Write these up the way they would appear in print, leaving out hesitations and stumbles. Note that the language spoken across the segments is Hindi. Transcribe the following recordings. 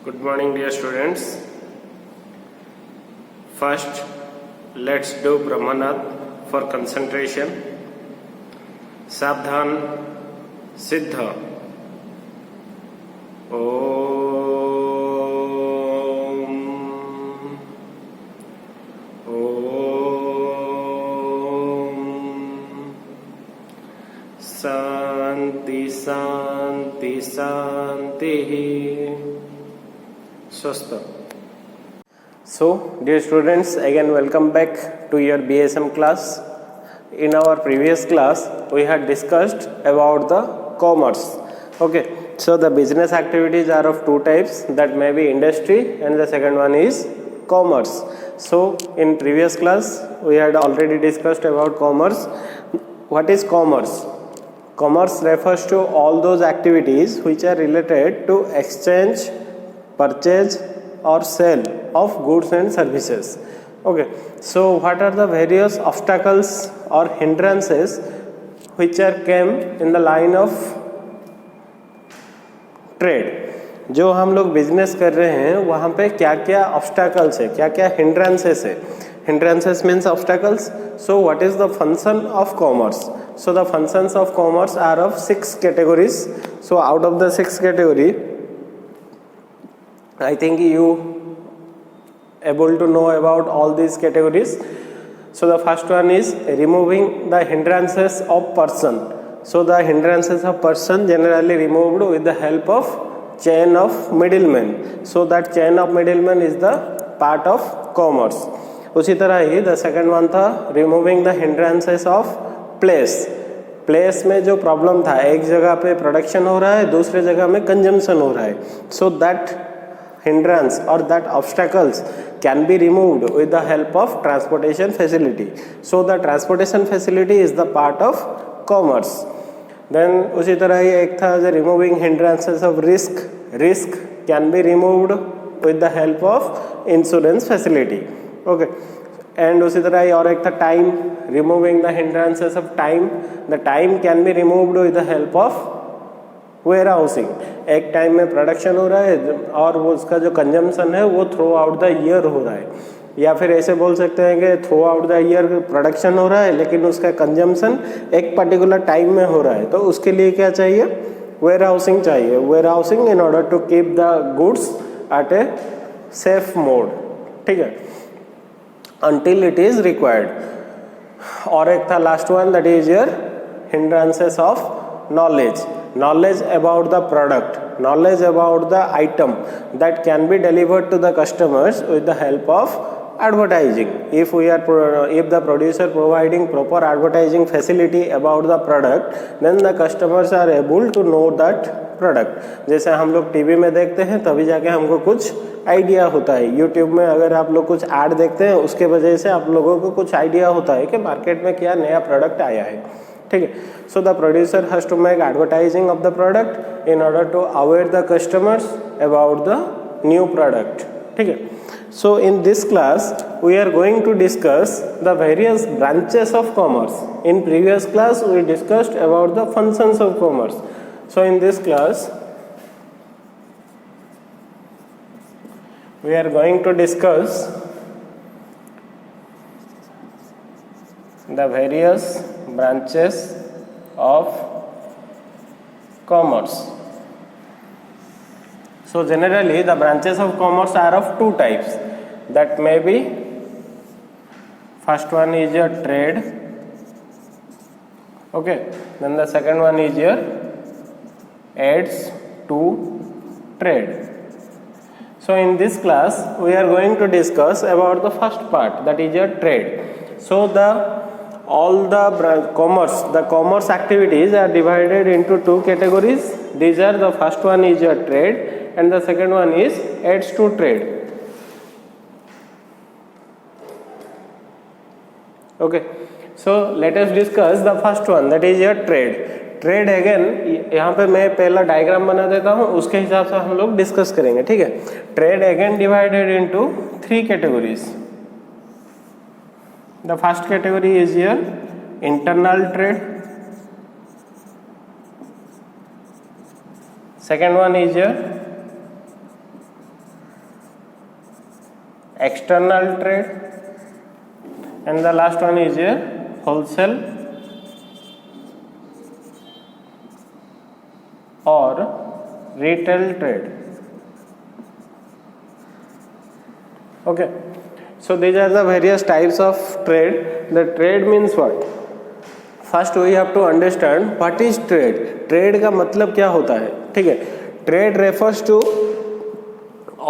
Good morning, dear students. First, let's do Brahmanath for concentration. Sabdhan Siddha. Om. Om. Santi, Santi, Santi. Swastha. So, dear students, again welcome back to your BSM class. In our previous class, we had discussed about the commerce. Okay, so the business activities are of two types, that may be industry and the second one is commerce. So, in previous class, we had already discussed about commerce. What is commerce? Commerce refers to all those activities which are related to exchange, purchase or sale of goods and services. Okay, so what are the various obstacles or hindrances which are came in the line of trade? जो हम लोग बिजनेस कर रहे हैं वहाँ पे क्या क्या ऑब्स्टैकल्स है, क्या क्या हिंड्रेंसेस है. Hindrances means obstacles. So what is the function of commerce? So the functions of commerce are of 6 categories. So out of the 6 category, I think you able to know about all these categories. So the first one is removing the hindrances of person. So the hindrances of person generally removed with the help of chain of middlemen. So that chain of middlemen is the part of commerce. उसी तरह ही द सेकंड वन था removing the hindrances of place. Place में जो प्रॉब्लम था, एक जगह पे प्रोडक्शन हो रहा है, दूसरे जगह में कंजम्पशन हो रहा है. So that hindrance or that obstacles can be removed with the help of transportation facility. So the transportation facility is the part of commerce. Then उसी तरह ही एक था removing hindrances of risk. Risk can be removed with the help of insurance facility. Okay. And उसी तरह ही और एक था time, removing the hindrances of time. The time can be removed with the help of warehousing. एक टाइम में प्रोडक्शन हो रहा है और वो उसका जो कंजम्पशन है वो थ्रू आउट द ईयर हो रहा है, या फिर ऐसे बोल सकते हैं कि through out the year production हो रहा है लेकिन उसका कंजम्पशन एक पर्टिकुलर टाइम में हो रहा है. तो उसके लिए क्या चाहिए? वेयर हाउसिंग चाहिए. Warehousing in order to keep the goods at a safe mode. ठीक है, until it is required. और एक था last one, that is your hindrances of knowledge. Knowledge about the product, knowledge about the item that can be delivered to the customers with the help of advertising. If the producer providing proper advertising facility about the product, then the customers are able to know that product. जैसे हम लोग टीवी में देखते हैं तभी जाके हमको कुछ आइडिया होता है. यूट्यूब में अगर आप लोग कुछ ऐड देखते हैं उसके वजह से आप लोगों को कुछ आइडिया होता है कि मार्केट में क्या नया प्रोडक्ट आया है. ठीक है. So the producer has to make advertising of the product in order to aware the customers about the new product. ठीक है. So in this class we are going to discuss the various branches of commerce. In previous class we discussed about the functions of commerce. So in this class we are going to discuss the various branches of commerce. So generally the branches of commerce are of two types, that may be first one is your trade. Okay, then the second one is your aids to trade. So in this class we are going to discuss about the first part, that is your trade. So all the commerce activities are divided into two categories. These are, the first one is your trade and the second one is aids to trade. Okay, so let us discuss the first one, that is your trade. Trade again यहाँ पे मैं पहला डायग्राम बना देता हूँ, उसके हिसाब से हम लोग डिस्कस करेंगे. ठीक है. Trade again divided into 3 categories. The first category is your internal trade. Second one is your external trade, and the last one is a wholesale or retail trade. Okay, so these are the various types of trade. The trade means what? First we have to understand what is trade. Trade का मतलब क्या होता है, ठीक है. Trade refers to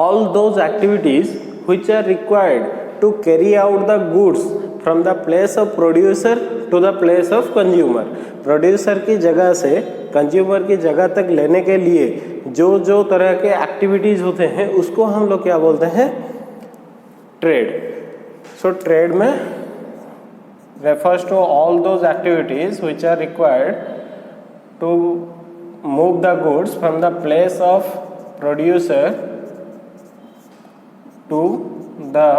all those activities which are required to carry out the goods from the place of producer to the place of consumer. Producer की जगह से कंज्यूमर की जगह तक लेने के लिए जो जो तरह के एक्टिविटीज़ होते हैं उसको हम लोग क्या बोलते हैं, ट्रेड. सो ट्रेड में refers to all those activities which are required to move the goods from the place of producer to the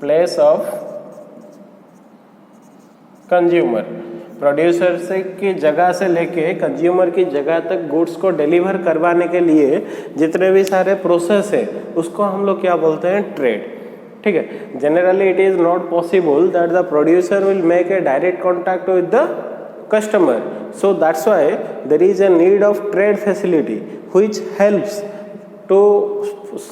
place of consumer. Producer से की जगह से लेके कंज्यूमर की जगह तक गुड्स को डिलीवर करवाने के लिए जितने भी सारे प्रोसेस है उसको हम लोग क्या बोलते हैं, ट्रेड. ठीक है. Generally it is not possible that the producer will make a direct contact with the customer. So that's why there is a need of trade facility which helps to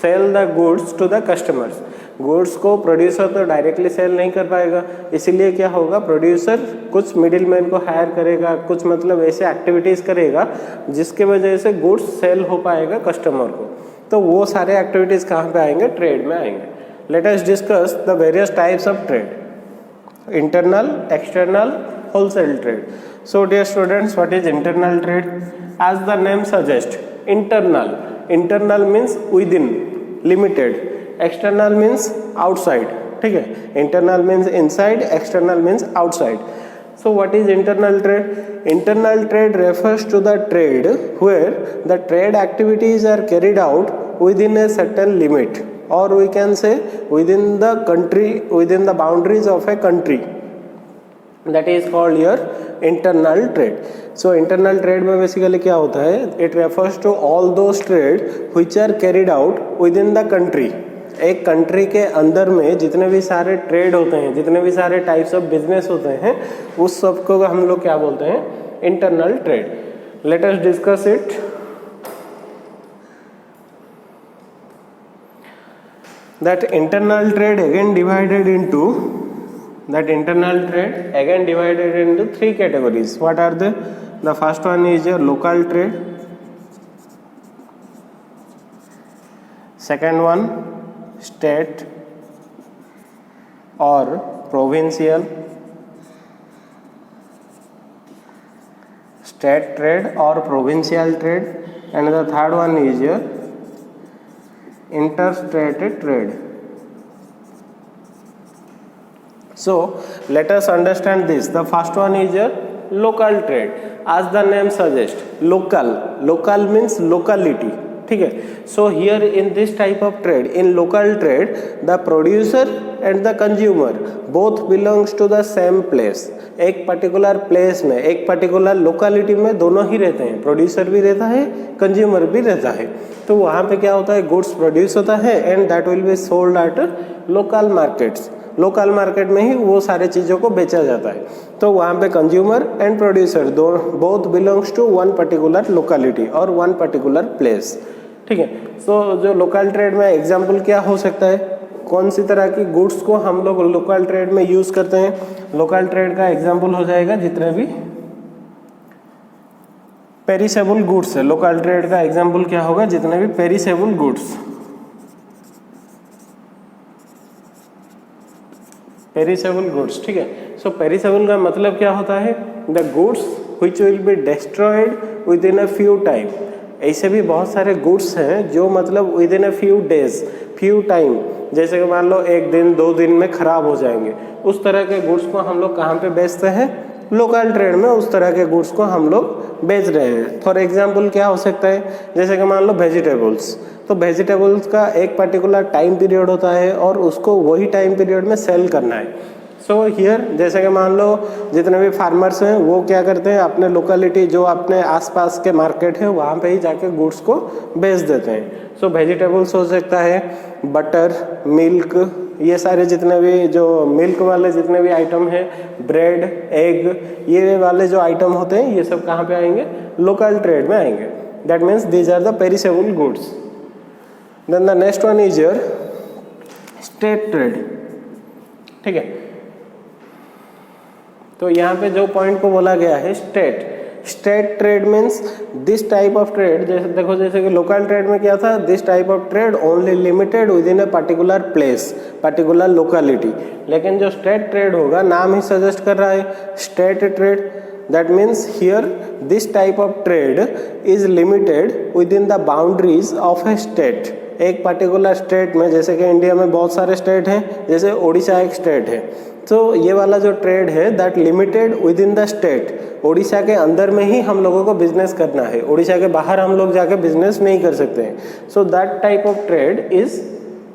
sell the goods to the customers. Goods को प्रोड्यूसर तो डायरेक्टली सेल नहीं कर पाएगा, इसीलिए क्या होगा, प्रोड्यूसर कुछ मिडिल मैन को हायर करेगा, कुछ मतलब ऐसे एक्टिविटीज़ करेगा जिसके वजह से गुड्स सेल हो पाएगा कस्टमर को. तो वो सारे एक्टिविटीज़ कहाँ पे आएंगे, ट्रेड में आएंगे. Let us discuss the various types of trade: internal, external, wholesale trade. So dear students, what is internal trade? As the name suggests, internal. Internal means within, limited. External means outside. ठीक है. Internal means inside, external means outside. So what is internal trade? Internal trade refers to the trade where the trade activities are carried out within a certain limit, or we can say within the country, within the boundaries of a country. That is called your internal trade. So internal trade में basically क्या होता है, it refers to all those trade which are carried out within the country. एक कंट्री के अंदर में जितने भी सारे ट्रेड होते हैं, जितने भी सारे टाइप्स ऑफ बिजनेस होते हैं, उस सब को हम लोग क्या बोलते हैं, internal trade. Let us discuss it. That internal trade again divided into three categories. What are they? The first one is your local trade. Second one, state or provincial. State trade or provincial trade. And the third one is your interstate trade. So let us understand this. The first one is your local trade. As the name suggests, local means locality. ठीक है. So here in this type of trade, in local trade, the producer and the consumer both belongs to the same place. एक पर्टिकुलर प्लेस में, एक पर्टिकुलर लोकेलिटी में दोनों ही रहते हैं, प्रोड्यूसर भी रहता है, कंज्यूमर भी रहता है. तो वहाँ पे क्या होता है, गुड्स प्रोड्यूस होता है and that will be sold at local markets. Local market में ही वो सारे चीज़ों को बेचा जाता है. तो वहाँ पे consumer and producer both belongs to one particular locality और वन पर्टिकुलर प्लेस. ठीक है. सो जो लोकल ट्रेड में एग्जाम्पल क्या हो सकता है, कौन सी तरह की गुड्स को हम लोग लोकल ट्रेड में यूज़ करते हैं. लोकल ट्रेड का एग्जाम्पल हो जाएगा जितने भी पेरिसेबल गुड्स है. लोकल ट्रेड का एग्जाम्पल क्या होगा, जितने भी पेरिसेबल गुड्स. Perishable goods. ठीक है. सो पेरिसेबल का मतलब क्या होता है, the goods which will be destroyed with in a few time. ऐसे भी बहुत सारे गुड्स हैं जो मतलब with in a few days, few time, जैसे कि मान लो एक दिन 2 दिन में ख़राब हो जाएंगे. उस तरह के गुड्स को हम लोग कहाँ पे बेचते हैं, लोकल ट्रेड में. उस तरह के गुड्स को हम लोग बेच रहे हैं. फॉर एग्जांपल क्या हो सकता है, जैसे कि मान लो वेजिटेबल्स. तो वेजिटेबल्स का एक पर्टिकुलर टाइम पीरियड होता है और उसको वही टाइम पीरियड में सेल करना है. सो हियर जैसे कि मान लो जितने भी फार्मर्स हैं वो क्या करते हैं, अपने लोकेलिटी जो अपने आसपास के मार्केट है वहाँ पे ही जाके गुड्स को बेच देते हैं। सो वेजिटेबल्स हो सकता है, बटर, मिल्क, ये सारे जितने भी जो मिल्क वाले जितने भी आइटम हैं, ब्रेड, एग, ये वाले जो आइटम होते हैं ये सब कहाँ पे आएंगे, लोकल ट्रेड में आएंगे। That means these are the perishable goods. Then the next one is your state trade. ठीक है, तो यहाँ पे जो पॉइंट को बोला गया है state trade means this type of trade. जैसे देखो, जैसे कि लोकल ट्रेड में क्या था, this type of trade only limited with in a particular place, particular locality. लेकिन जो स्टेट ट्रेड होगा, नाम ही सजेस्ट कर रहा है state trade, that means here this type of trade is limited with in the boundaries of A state. एक पर्टिकुलर स्टेट में, जैसे कि इंडिया में बहुत सारे स्टेट हैं, जैसे उड़ीसा एक स्टेट है, तो ये वाला जो ट्रेड है that limited with in the state. Orissa के अंदर में ही हम लोगों को बिजनेस करना है, उड़ीसा के बाहर हम लोग जाके बिजनेस नहीं कर सकते हैं। So that type of trade is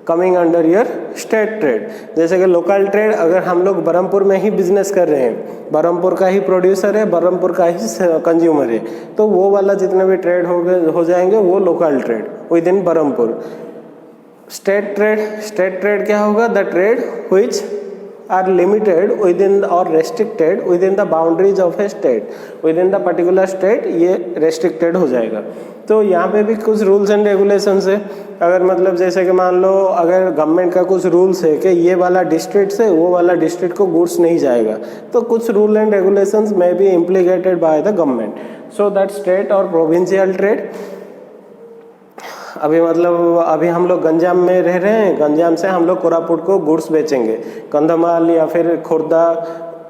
coming under your state trade. जैसे कि लोकल ट्रेड, अगर हम लोग बरहमपुर में ही बिजनेस कर रहे हैं, बरहमपुर का ही प्रोड्यूसर है, बरहमपुर का ही कंज्यूमर है, तो वो वाला जितने भी ट्रेड हो जाएंगे वो local trade within Berhampur. State trade क्या होगा, the trade which are limited within or restricted within the boundaries of a state, within the particular state ये restricted हो जाएगा। तो यहाँ पे भी कुछ रूल्स एंड रेगुलेशंस है। अगर मतलब जैसे कि मान लो अगर गवर्नमेंट का कुछ रूल्स है कि ये वाला डिस्ट्रिक्ट से वो वाला डिस्ट्रिक्ट को गुड्स नहीं जाएगा, तो कुछ rule and regulations may be implicated by the government. So that state और प्रोविंशियल ट्रेड। अभी मतलब अभी हम लोग गंजाम में रह रहे हैं, गंजाम से हम लोग कोरापुट को गुड्स बेचेंगे, कंधमाल या फिर खुर्दा,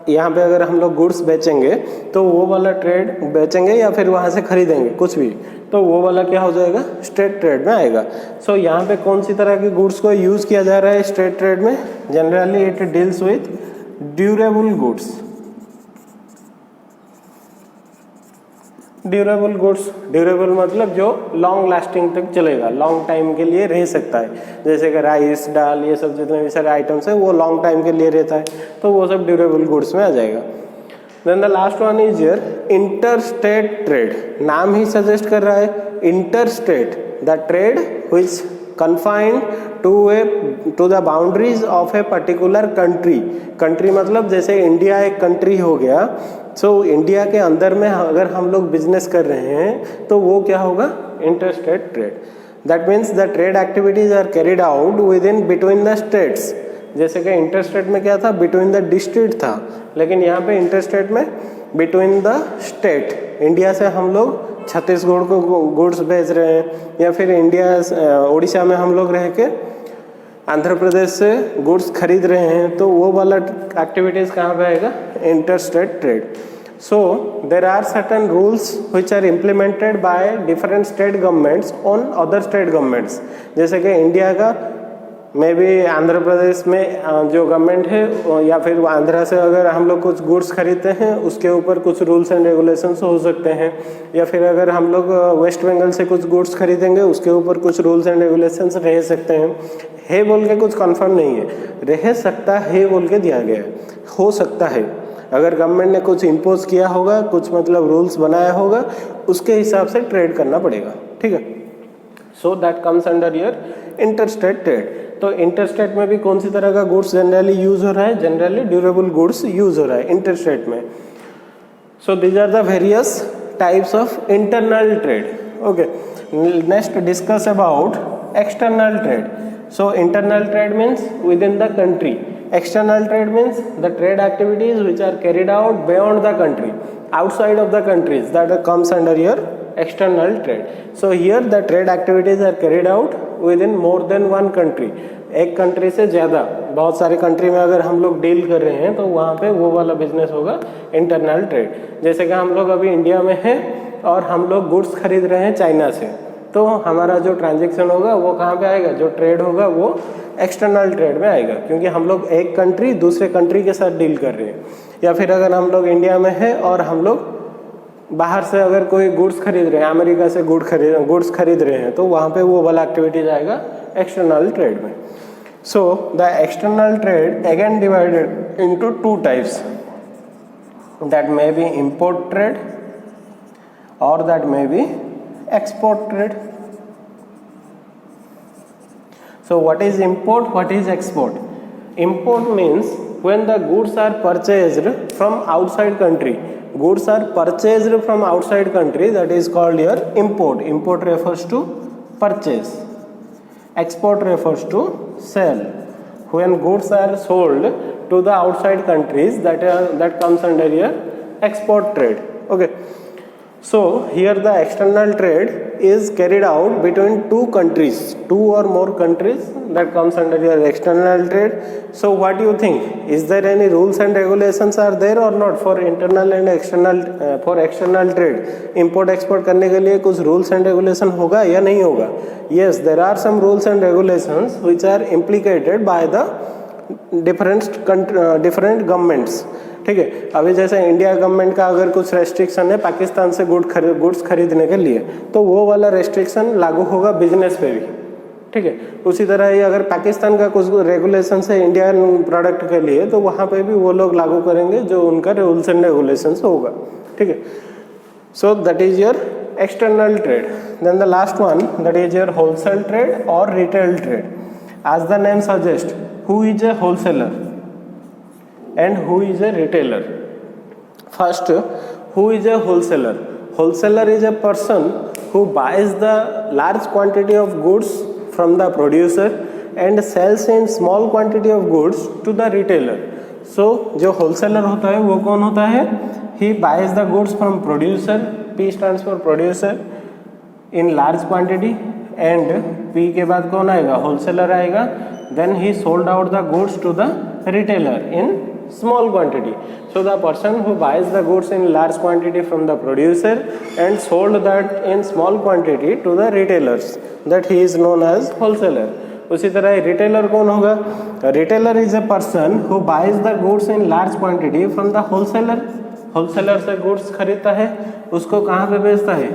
यहाँ पे अगर हम लोग गुड्स बेचेंगे तो वो वाला ट्रेड बेचेंगे या फिर वहाँ से खरीदेंगे कुछ भी, तो वो वाला क्या हो जाएगा, स्टेट ट्रेड में आएगा। सो यहाँ पे कौन सी तरह की गुड्स को यूज़ किया जा रहा है स्टेट ट्रेड में, generally it deals with durable goods. Durable goods, durable मतलब जो लॉन्ग लास्टिंग तक चलेगा, लॉन्ग टाइम के लिए रह सकता है। जैसे कि राइस, दाल, ये सब जितने भी सारे आइटम्स हैं वो लॉन्ग टाइम के लिए रहता है, तो वो सब ड्यूरेबल गुड्स में आ जाएगा। Then the last one is your inter state trade. नाम ही सजेस्ट कर रहा है inter state, the trade which confined to the boundaries of a particular country। Country मतलब जैसे इंडिया एक कंट्री हो गया, सो इंडिया के अंदर में अगर हम लोग बिजनेस कर रहे हैं तो वो क्या होगा, inter state trade. That means the trade activities are carried out within between the states. जैसे कि इंटर स्टेट में क्या था, बिटवीन द डिस्ट्रिक्ट था, लेकिन यहाँ पे इंटर स्टेट में बिटवीन द स्टेट, इंडिया से हम लोग छत्तीसगढ़ को गुड्स भेज रहे हैं, या फिर इंडिया उड़ीसा में हम लोग रह के आंध्र प्रदेश से गुड्स खरीद रहे हैं, तो वो वाला एक्टिविटीज़ कहाँ पे आएगा, inter state trade. So there are certain rules which are implemented by different state governments on other state governments. जैसे कि इंडिया का मे बी आंध्र प्रदेश में जो गवर्नमेंट है, या फिर आंध्रा से अगर हम लोग कुछ गुड्स खरीदते हैं उसके ऊपर कुछ रूल्स एंड रेगुलेशंस हो सकते हैं, या फिर अगर हम लोग वेस्ट बंगाल से कुछ गुड्स खरीदेंगे उसके ऊपर कुछ रूल्स एंड रेगुलेशंस रह सकते हैं। है बोल के कुछ कंफर्म नहीं है, रह सकता है बोल के दिया गया है, हो सकता है। अगर गवर्नमेंट ने कुछ इम्पोज किया होगा, कुछ मतलब रूल्स बनाया होगा, उसके हिसाब से ट्रेड करना पड़ेगा, ठीक है। So that comes under your interstate trade. तो इंटरस्टेट में भी कौन सी तरह का गुड्स जनरली यूज हो रहा है, जनरली ड्यूरेबल गुड्स यूज हो रहा है इंटरस्टेट में। So these are the various types of internal trade. Okay, next discuss about external trade. So internal trade means within the country. External trade means the trade activities which are carried out beyond the country, outside of the countries, that comes under your external trade. So here the trade activities are carried out within more than one country. एक कंट्री से ज़्यादा, बहुत सारी कंट्री में अगर हम लोग डील कर रहे हैं तो वहाँ पे वो वाला बिजनेस होगा इंटरनल ट्रेड। जैसे कि हम लोग अभी इंडिया में हैं और हम लोग गुड्स खरीद रहे हैं चाइना से, तो हमारा जो ट्रांजैक्शन होगा वो कहाँ पे आएगा, जो ट्रेड होगा वो एक्सटर्नल ट्रेड में आएगा, क्योंकि हम लोग एक कंट्री दूसरे कंट्री के साथ डील कर रहे हैं। या फिर अगर हम लोग इंडिया में हैं और हम लोग बाहर से अगर कोई गुड्स खरीद रहे हैं, अमेरिका से गुड्स खरीद रहे हैं, तो वहाँ पे वो वाला एक्टिविटीज आएगा एक्सटर्नल ट्रेड में। So the external trade again divided into two types, that may be import trade or that may be export trade. So what is import, what is export? Import means when the goods are purchased from outside country. Goods are purchased from outside country, that is called your import. Import refers to purchase. Export refers to sell. When goods are sold to the outside countries, that comes under your export trade. Okay. So here the external trade is carried out between two countries, two or more countries, that comes under your external trade. So what do you think? Is there any rules and regulations are there or not for internal and external for external trade? Import export करने के लिए कुछ rules and regulation होगा या नहीं होगा? Yes, there are some rules and regulations which are implicated by the different governments. ठीक है. अभी जैसे इंडिया गवर्नमेंट का अगर कुछ रेस्ट्रिक्शन है पाकिस्तान से गुड्स खरीदने के लिए, तो वो वाला रेस्ट्रिक्शन लागू होगा बिजनेस पे भी. ठीक है. उसी तरह ही अगर पाकिस्तान का कुछ रेगुलेशन है इंडियन प्रोडक्ट के लिए, तो वहाँ पे भी वो लोग लागू करेंगे जो उनका रूल्स एंड रेगुलेशंस होगा. ठीक है. So that is your external trade. Then the last one, that is your wholesale trade और retail trade. As the name suggest, who is a wholesaler and who is a retailer? First, who is a wholesaler? Wholesaler is a person who buys the large quantity of goods from the producer and sells in small quantity of goods to the retailer. So जो wholesaler होता है वो कौन होता है? He buys the goods from producer. P stands for producer in large quantity, and P के बाद कौन आएगा? Wholesaler आएगा. Then he sold out the goods to the retailer in small quantity. So the person who buys the goods in large quantity from the producer and sold that in small quantity to the retailers, that he is known as wholesaler. उसी तरह retailer कौन होगा? Retailer is a person who buys the goods in large quantity from the wholesaler. wholesaler से goods खरीदता है, उसको कहाँ पे बेचता है?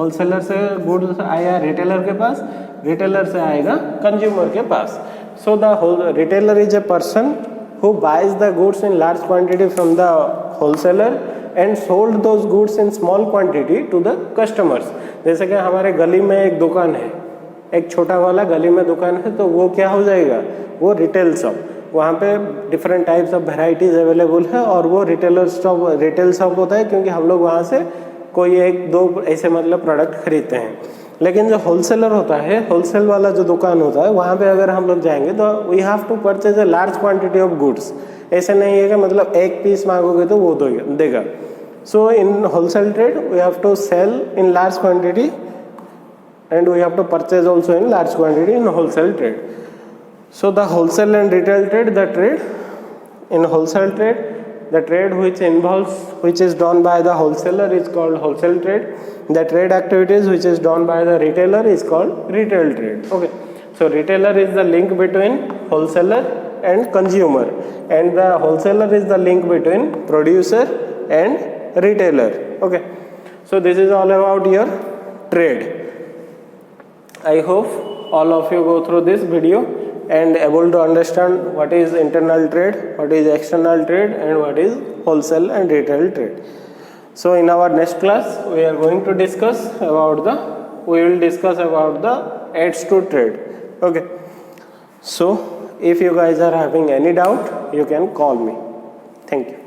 wholesaler से goods आया retailer के पास, retailer से आएगा consumer के पास. So the retailer is a person who buys the goods in large quantity from the wholesaler and sold those goods in small quantity to the customers. जैसे कि हमारे गली में एक दुकान है, एक छोटा वाला गली में दुकान है, तो वो क्या हो जाएगा? वो रिटेल शॉप. वहाँ पे different types of varieties available है और वो रिटेल शॉप होता है, क्योंकि हम लोग वहाँ से कोई एक दो ऐसे मतलब प्रोडक्ट खरीदते हैं. लेकिन जो होलसेलर होता है, होलसेल वाला जो दुकान होता है, वहाँ पे अगर हम लोग जाएंगे तो we have to purchase a large quantity of goods. ऐसे नहीं है कि मतलब एक पीस मांगोगे तो वो देगा. So in wholesale trade we have to sell in large quantity and we have to purchase also in large quantity in wholesale trade. So the wholesale and retail trade, the trade in wholesale trade, the trade which is done by the wholesaler is called wholesale trade. The trade activities which is done by the retailer is called retail trade. Okay. So retailer is the link between wholesaler and consumer, and the wholesaler is the link between producer and retailer. Okay. So this is all about your trade. I hope all of you go through this video and able to understand what is internal trade, what is external trade, and what is wholesale and retail trade. So in our next class we will discuss about the aids to trade. Okay. So if you guys are having any doubt, you can call me. Thank you.